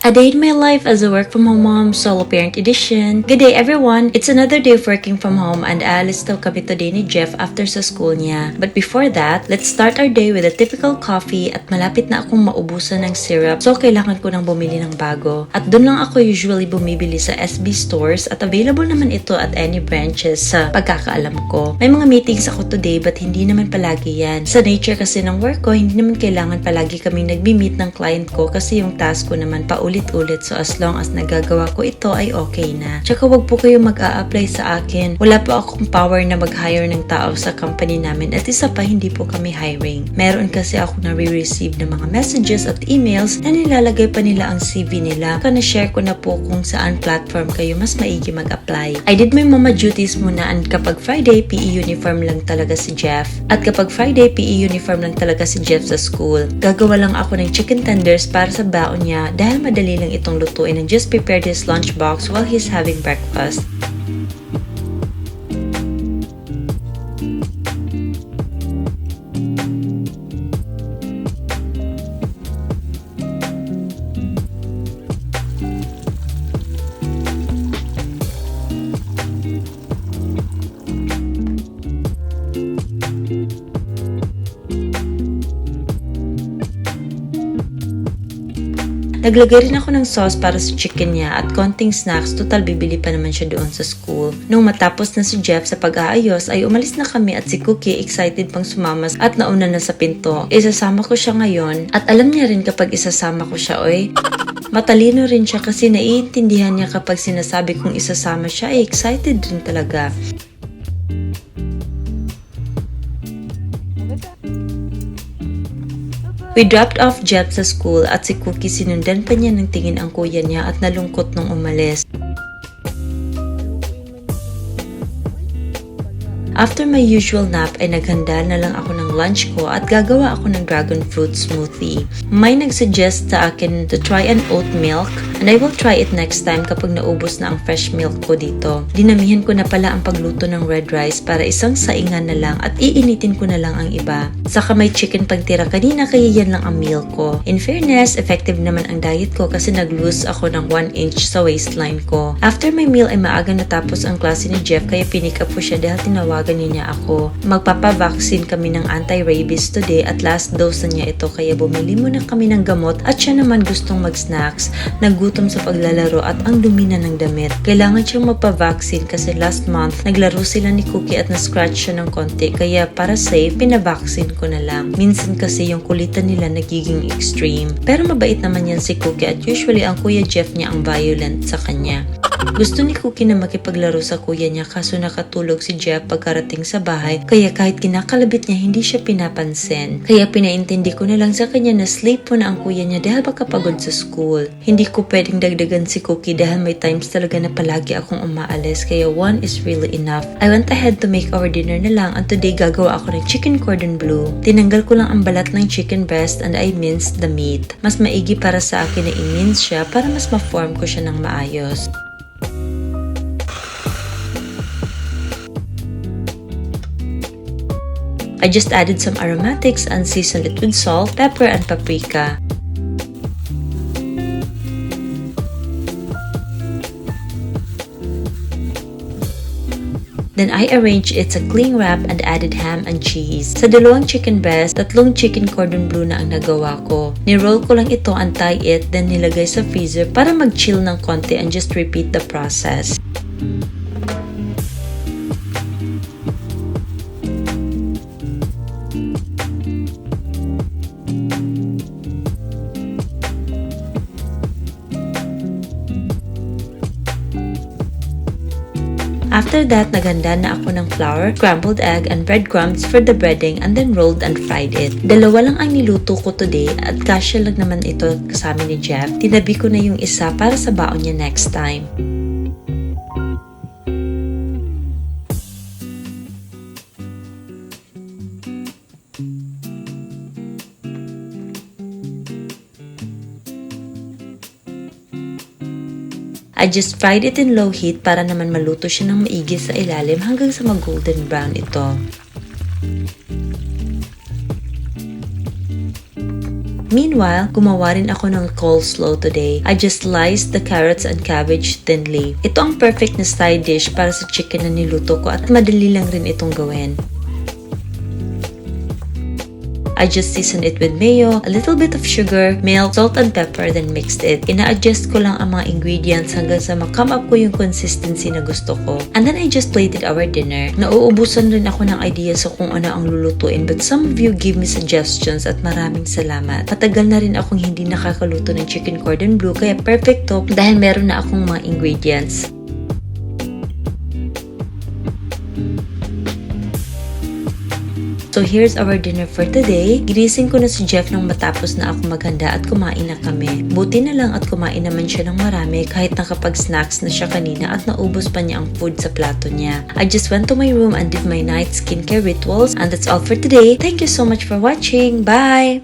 A Day in My Life as a Work From Home Mom, Solo Parent Edition. Good day everyone! It's another day of working from home and aalis daw kami today ni Jeff after sa school niya. But before that, let's start our day with a typical coffee at malapit na akong maubusan ng syrup so kailangan ko nang bumili ng bago. At doon lang ako usually bumibili sa SB stores at available naman ito at any branches sa pagkakaalam ko. May mga meetings ako today but hindi naman palagi yan. Sa nature kasi ng work ko, hindi naman kailangan palagi kaming nagbi-meet ng client ko kasi yung task ko naman paulit-ulit, so as long as nagagawa ko ito ay okay na. Tsaka wag po kayo mag-a-apply sa akin. Wala po akong power na mag-hire ng tao sa company namin at isa pa hindi po kami hiring. Meron kasi ako nare-receive ng mga messages at emails na nilalagay pa nila ang CV nila. Kaya na-share ko na po kung saan platform kayo mas maigi mag-apply. I did my mama duties muna and kapag Friday, PE uniform lang talaga si Jeff. At kapag Friday, PE uniform lang talaga si Jeff sa school. Gagawa lang ako ng chicken tenders para sa baon niya dahil madali lang itong lutuin and just prepared his lunchbox while he's having breakfast. Naglagay rin ako ng sauce para sa chicken niya at konting snacks, total bibili pa naman siya doon sa school. Nung matapos na si Jeff sa pag-aayos ay umalis na kami at si Cookie excited pang sumamas at nauna na sa pinto. Isasama ko siya ngayon at alam niya rin kapag isasama ko siya, oy. Matalino rin siya kasi naiintindihan niya kapag sinasabi kong isasama siya ay excited rin talaga. We dropped off Jeff sa school at si Cookie sinundan pa niya ng tingin ang kuya niya at nalungkot nung umalis. After my usual nap ay naghanda na lang ako ng lunch ko at gagawa ako ng dragon fruit smoothie. May nagsuggest sa akin to try an oat milk and I will try it next time kapag naubos na ang fresh milk ko dito. Dinamihan ko na pala ang pagluto ng red rice para isang saingan na lang at iinitin ko na lang ang iba. Saka may chicken pagtira kanina kaya yan lang ang meal ko. In fairness, effective naman ang diet ko kasi nag-lose ako ng 1 inch sa waistline ko. After my meal ay maaga natapos ang klase ni Jeff kaya pinick up ko siya dahil tinawagan niya ako. Magpapavaccine kami ng anti-rabies today at last dose na niya ito kaya bumili muna kami ng gamot at siya naman gustong mag-snacks, nagutom sa paglalaro at ang dumi na ng damit. Kailangan siyang magpavaccine kasi last month naglaro sila ni Cookie at na-scratch siya ng konti kaya para safe, pinavaccine ko na lang. Minsan kasi yung kulitan nila nagiging extreme. Pero mabait naman yan si Cookie at usually ang kuya Jeff niya ang violent sa kanya. Gusto ni Cookie na makipaglaro sa kuya niya kaso nakatulog si Jeff pagkarating sa bahay kaya kahit kinakalabit niya hindi siya pinapansin. Kaya pinaintindi ko na lang sa kanya na sleep po na ang kuya niya dahil baka pagod sa school. Hindi ko pwedeng dagdagan si Cookie dahil may times talaga na palagi akong umaalis kaya one is really enough. I went ahead to make our dinner na lang and today gagawa ako ng chicken cordon bleu. Tinanggal ko lang ang balat ng chicken breast and I minced the meat. Mas maigi para sa akin na i-mince siya para mas ma-form ko siya ng maayos. I just added some aromatics and seasoned it with salt, pepper, and paprika. Then I arranged it sa cling wrap and added ham and cheese. Sa dalawang chicken breast, 3 chicken cordon bleu na ang nagawa ko. Ni-roll ko lang ito, untie it, then nilagay sa freezer para mag-chill ng konti and just repeat the process. After that, naghanda na ako ng flour, scrambled egg, and breadcrumbs for the breading and then rolled and fried it. Dalawa lang ang niluto ko today at kasya lang naman ito kasama ni Jeff. Tinabi ko na yung isa para sa baon niya next time. I just fried it in low heat para naman maluto siya ng maigi sa ilalim hanggang sa mag-golden brown ito. Meanwhile, gumawa rin ako ng coleslaw today. I just sliced the carrots and cabbage thinly. Ito ang perfect na side dish para sa chicken na niluto ko at madali lang rin itong gawin. I just seasoned it with mayo, a little bit of sugar, milk, salt, and pepper, then mixed it. Ina-adjust ko lang ang mga ingredients hanggang sa ma-come up ko yung consistency na gusto ko. And then I just plated our dinner. Nauubusan rin ako ng ideas sa kung ano ang lulutuin, but some of you give me suggestions at maraming salamat. Matagal na rin akong hindi nakakaluto ng chicken cordon bleu, kaya perfect to dahil meron na akong mga ingredients. So here's our dinner for today. Ginising ko na si Jeff nang matapos na ako maghanda at kumain na kami. Buti na lang at kumain naman siya ng marami kahit nakapag-snacks na siya kanina at naubos pa niya ang food sa plato niya. I just went to my room and did my night skincare rituals, and that's all for today. Thank you so much for watching. Bye!